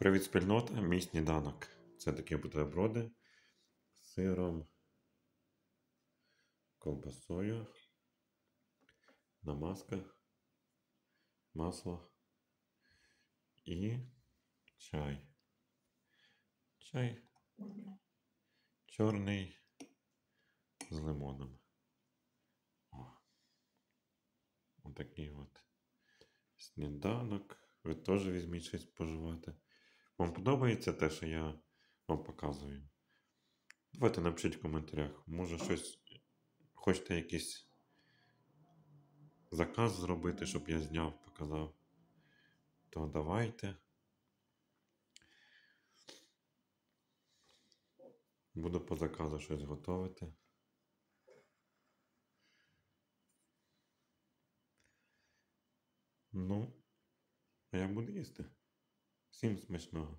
Привіт, спільнота, мій сніданок. Це такі бутерброди з сиром, ковбасою, намазка, масло і чай. Чай чорний з лимоном. Отакий от сніданок. Ви теж візьміть щось споживати. Вам подобається те, що я вам показую? Давайте напишіть в коментарях. Може щось хочете якийсь заказ зробити, щоб я зняв, показав. То давайте. Буду по заказу щось готувати. Ну, а я буду їсти. Всім смачного.